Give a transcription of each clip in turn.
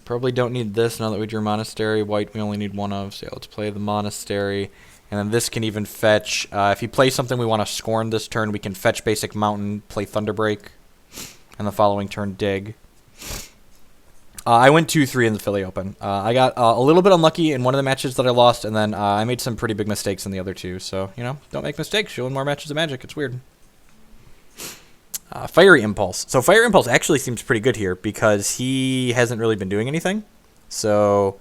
Probably don't need this now that we drew Monastery. White we only need one of, so yeah, let's play the Monastery. And then this can even fetch, if he plays something we want to scorn this turn, we can fetch basic Mountain, play Thunderbreak, and the following turn dig. I went 2-3 in the Philly Open. I got a little bit unlucky in one of the matches that I lost, and then I made some pretty big mistakes in the other two. So, you know, don't make mistakes. You'll win more matches of Magic. It's weird. Fiery Impulse. So Fiery Impulse actually seems pretty good here because he hasn't really been doing anything. So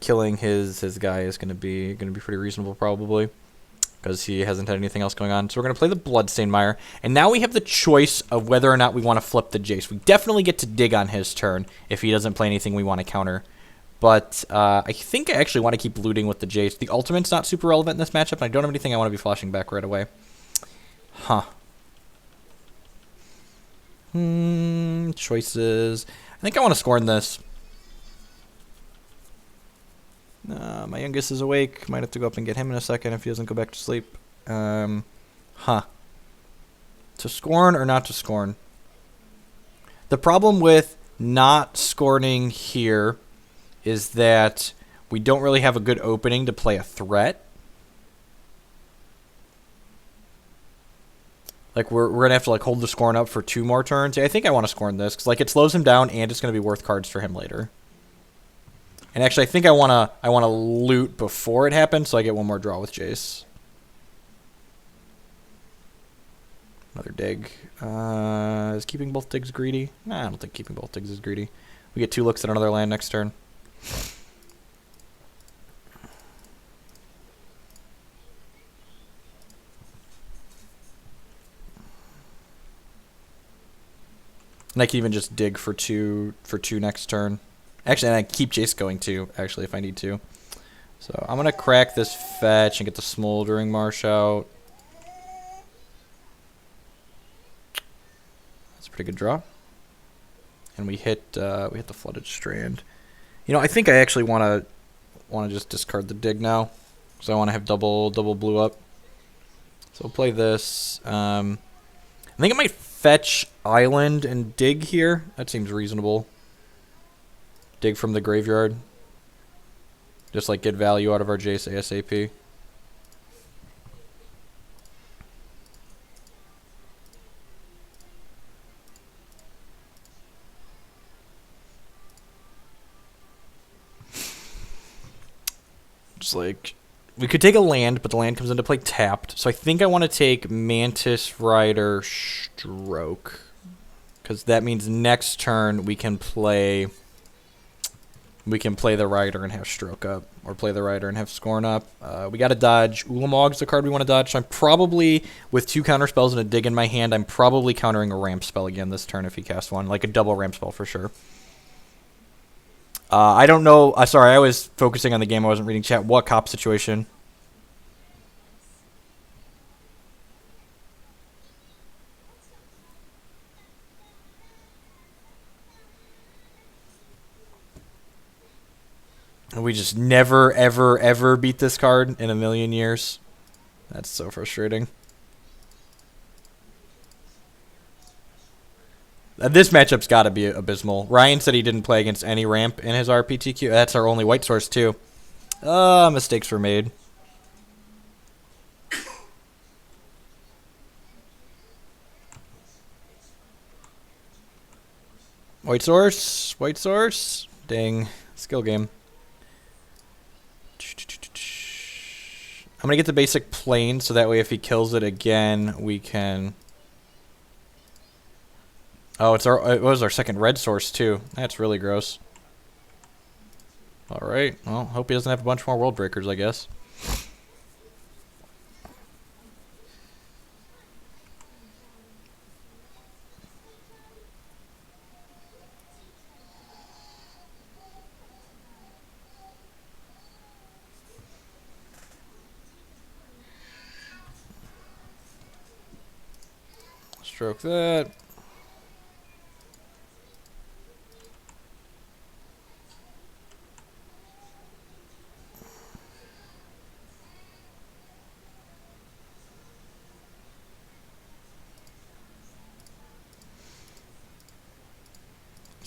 killing his guy is going to be pretty reasonable probably because he hasn't had anything else going on. So we're going to play the Bloodstained Mire. And now we have the choice of whether or not we want to flip the Jace. We definitely get to dig on his turn if he doesn't play anything we want to counter. But I think I actually want to keep looting with the Jace. The Ultimate's not super relevant in this matchup, and I don't have anything I want to be flashing back right away. Huh. Choices. I think I want to scorn this. My youngest is awake. Might have to go up and get him in a second if he doesn't go back to sleep. To scorn or not to scorn? The problem with not scorning here is that we don't really have a good opening to play a threat. Like, we're going to have to, like, hold the scorn up for 2 more turns. Yeah, I think I want to scorn this, because, like, it slows him down, and it's going to be worth cards for him later. And actually, I think I want to loot before it happens, so I get one more draw with Jace. Another dig. Is keeping both digs greedy? Nah, I don't think keeping both digs is greedy. We get 2 looks at another land next turn. And I can even just dig for two next turn. Actually, and I keep Jace going too, actually, if I need to. So I'm going to crack this fetch and get the Smoldering Marsh out. That's a pretty good draw. And we hit the Flooded Strand. You know, I think I actually want to just discard the dig now. So I want to have double blue up. So we'll play this. I think I might fetch Island and dig here. That seems reasonable. Dig from the graveyard. Just like get value out of our Jace ASAP. Just like, we could take a land, but the land comes into play tapped. So I think I want to take Mantis Rider Stroke. Because that means next turn we can play the Rider and have Stroke up. Or play the Rider and have Scorn up. We got to dodge. Ulamog's the card we want to dodge. So I'm probably, with 2 counter spells and a dig in my hand, I'm probably countering a ramp spell again this turn if he casts one. Like a double ramp spell for sure. I don't know. Sorry, I was focusing on the game. I wasn't reading chat. What cop situation? We just never, ever, ever beat this card in a million years. That's so frustrating. This matchup's got to be abysmal. Ryan said he didn't play against any ramp in his RPTQ. That's our only white source, too. Mistakes were made. White source. Dang. Skill game. I'm going to get the basic plane, so that way if he kills it again, we can... Oh, it was our second red source, too. That's really gross. Alright, well, hope he doesn't have a bunch more World Breakers, I guess. Stroke that.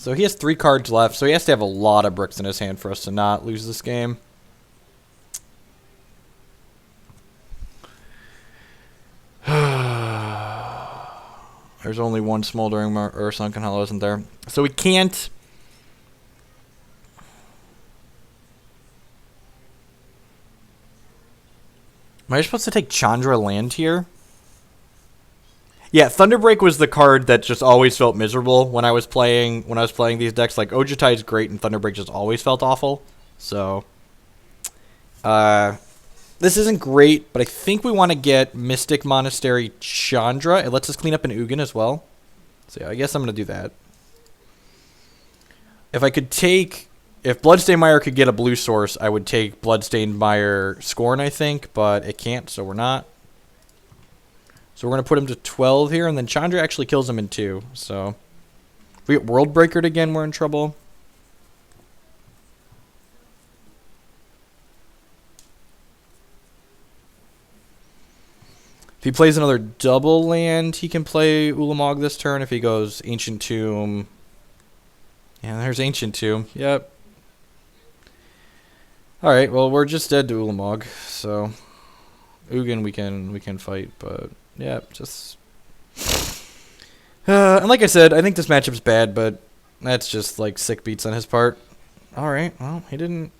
So he has 3 cards left, so he has to have a lot of bricks in his hand for us to not lose this game. There's only one Smoldering or Sunken Hollow, isn't there? So we can't... Am I supposed to take Chandra land here? Yeah, Thunderbreak was the card that just always felt miserable when I was playing these decks. Like Ojutai is great and Thunderbreak just always felt awful. So this isn't great, but I think we want to get Mystic Monastery Chandra. It lets us clean up an Ugin as well. So yeah, I guess I'm gonna do that. If Bloodstained Mire could get a blue source, I would take Bloodstained Mire Scorn, I think, but it can't, so we're not. So we're going to put him to 12 here, and then Chandra actually kills him in 2. So if we get World Breakered again, we're in trouble. If he plays another double land, he can play Ulamog this turn. If he goes Ancient Tomb... Yeah, there's Ancient Tomb. Yep. Alright, well, we're just dead to Ulamog, so... Ugin we can fight, but... Yeah, just... and like I said, I think this matchup's bad, but... That's just, like, sick beats on his part. Alright, well, he didn't...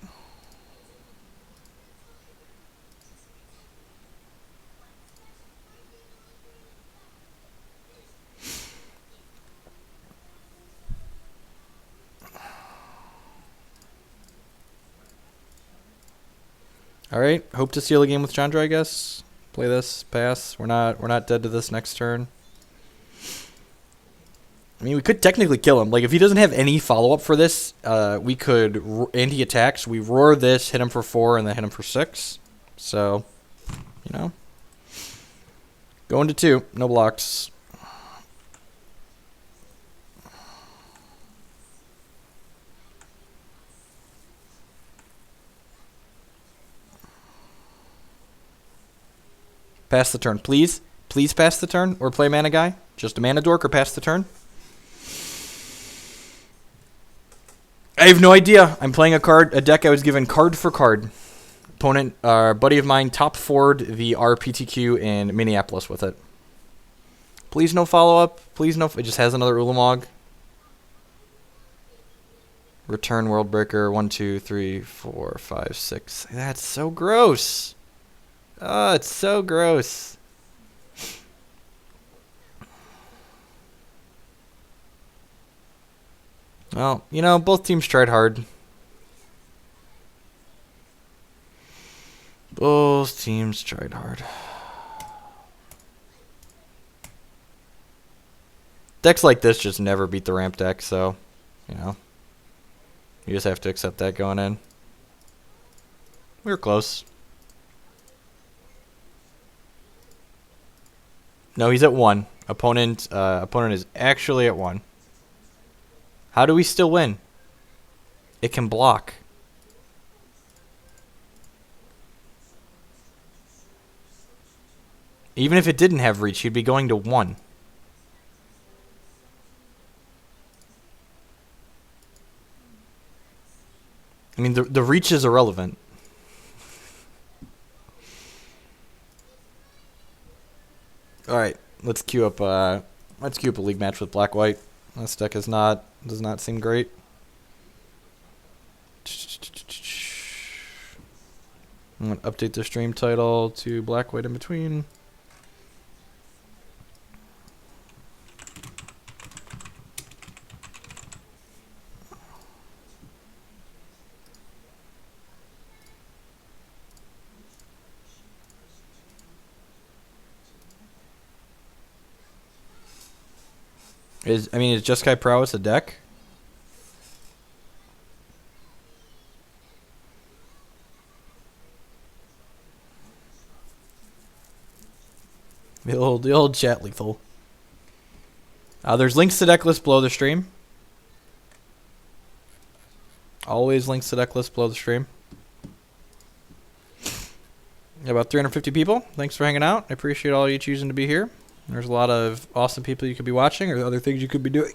Alright, hope to steal a game with Chandra, I guess. Play this, pass. We're not dead to this next turn. I mean, we could technically kill him. Like, if he doesn't have any follow-up for this, we could, and he attacks, we roar this, hit him for 4, and then hit him for 6. So, you know. Going to 2, no blocks. Pass the turn, please. Please pass the turn, or play Mana Guy. Just a Mana Dork, or pass the turn. I have no idea. I'm playing a deck I was given card for card. Opponent, buddy of mine, top forward the RPTQ in Minneapolis with it. Please no follow-up. Please no... It just has another Ulamog. Return Worldbreaker. 1, 2, 3, 4, 5, 6. That's so gross. Oh, it's so gross. Well, you know, both teams tried hard. Both teams tried hard. Decks like this just never beat the ramp deck, so, you know. You just have to accept that going in. We were close. No, he's at 1. Opponent is actually at 1. How do we still win? It can block. Even if it didn't have reach, he'd be going to 1. I mean, the reach is irrelevant. All right, let's queue up a league match with Black White. This deck does not seem great. I'm gonna update the stream title to Black White in between. Is Jeskai Prowess a deck? The old chat lethal. There's links to deck list below the stream. Always links to deck list below the stream. About 350 people. Thanks for hanging out. I appreciate all you choosing to be here. There's a lot of awesome people you could be watching or other things you could be doing.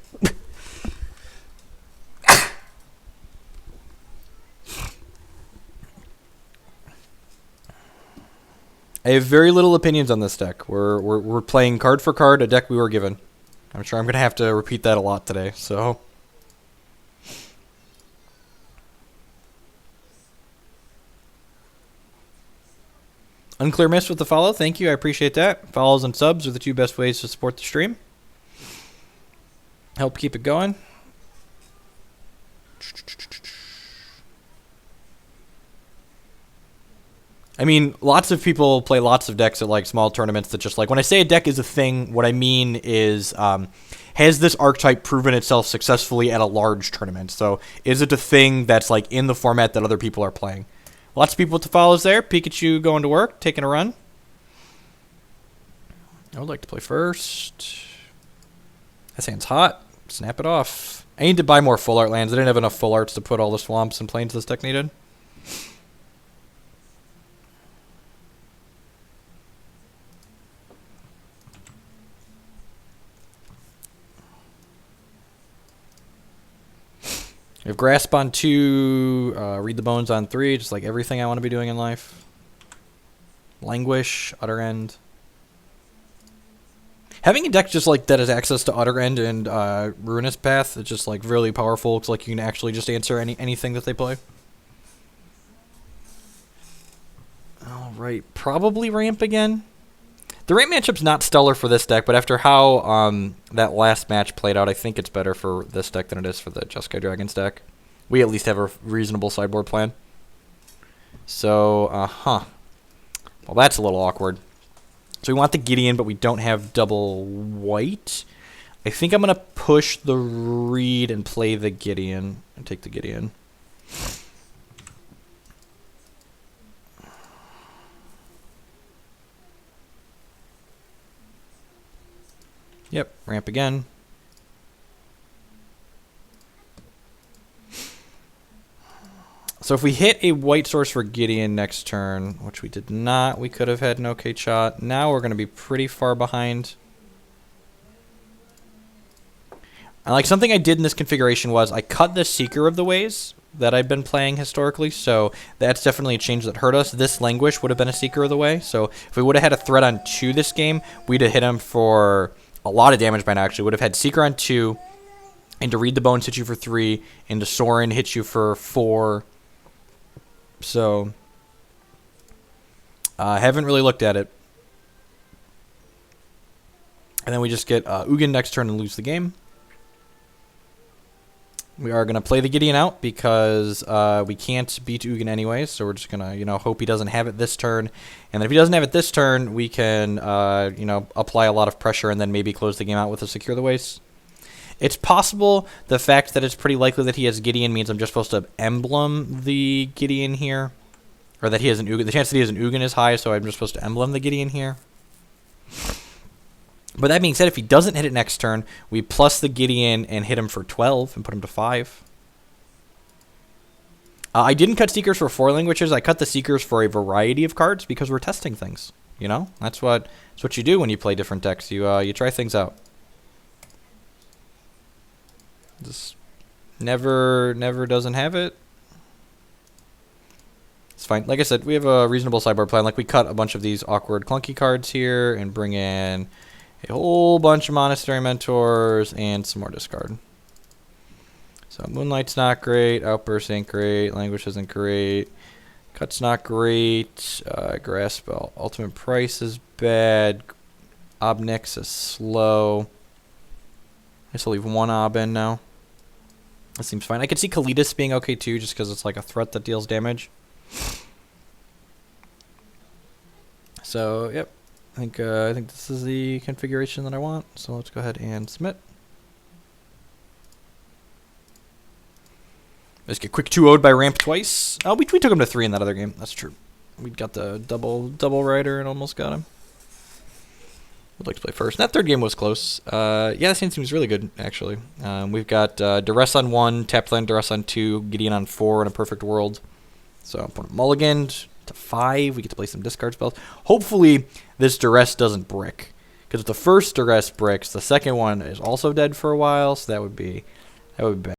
I have very little opinions on this deck. We're playing card for card a deck we were given. I'm sure I'm going to have to repeat that a lot today, so... Unclear Mist with the follow. Thank you. I appreciate that. Follows and subs are the two best ways to support the stream. Help keep it going. I mean, lots of people play lots of decks at like small tournaments that just like, when I say a deck is a thing, what I mean is, has this archetype proven itself successfully at a large tournament? So is it a thing that's like in the format that other people are playing? Lots of people with the follows there. Pikachu going to work, taking a run. I would like to play first. This hand's hot. Snap it off. I need to buy more full art lands. I didn't have enough full arts to put all the swamps and plains this deck needed. We have Grasp on 2, Read the Bones on 3, just like everything I want to be doing in life. Languish, Utter End. Having a deck just like that has access to Utter End and Ruinous Path, it's just like really powerful. It's like you can actually just answer anything that they play. Alright, probably Ramp again. The Ramp matchup's not stellar for this deck, but after how that last match played out, I think it's better for this deck than it is for the Jeskai Dragons deck. We at least have a reasonable sideboard plan. So, well, that's a little awkward. So we want the Gideon, but we don't have double white. I think I'm going to push the Reed and play the Gideon and take the Gideon. Yep, ramp again. So if we hit a white source for Gideon next turn, which we did not, we could have had an okay shot. Now we're going to be pretty far behind. And like something I did in this configuration was I cut the Seeker of the Ways that I've been playing historically, so that's definitely a change that hurt us. This Languish would have been a Seeker of the Way, so if we would have had a threat on 2 this game, we'd have hit him for a lot of damage by now, actually. Would have had Seeker on 2, and to Read the Bones hit you for 3, and to Sorin hit you for 4. So, I haven't really looked at it. And then we just get Hoogland next turn and lose the game. We are going to play the Gideon out because we can't beat Hoogland anyways, so we're just going to, you know, hope he doesn't have it this turn. And then if he doesn't have it this turn, we can, you know, apply a lot of pressure and then maybe close the game out with a Secure the Waste. It's possible the fact that it's pretty likely that he has Gideon means I'm just supposed to emblem the Gideon here. Or that he has an Hoogland. The chance that he has an Hoogland is high, so I'm just supposed to emblem the Gideon here. But that being said, if he doesn't hit it next turn, we plus the Gideon and hit him for 12 and put him to 5. I didn't cut Seekers for 4 languages. I cut the Seekers for a variety of cards because we're testing things. You know, that's what you do when you play different decks. You try things out. Just never doesn't have it. It's fine. Like I said, we have a reasonable sideboard plan. Like we cut a bunch of these awkward clunky cards here and bring in a whole bunch of Monastery Mentors and some more discard. So Moonlight's not great. Outburst ain't great. Languish isn't great. Cut's not great. Grasp Ultimate Price is bad. Obnix is slow. I guess I'll leave 1 Ob in now. That seems fine. I could see Kalidas being okay too, just because it's like a threat that deals damage. So, yep. I think this is the configuration that I want. So let's go ahead and submit. Let's get quick 2-0'd by Ramp twice. Oh, we took him to 3 in that other game. That's true. We got the double rider and almost got him. Would like to play first. That third game was close. Yeah, this hand seems really good, actually. We've got Duress on 1, Tapland Duress on 2, Gideon on 4 in a perfect world. So I'm putting Mulliganed to 5. We get to play some discard spells. Hopefully, this Duress doesn't brick. Because if the first Duress bricks, the second one is also dead for a while, so that would be bad.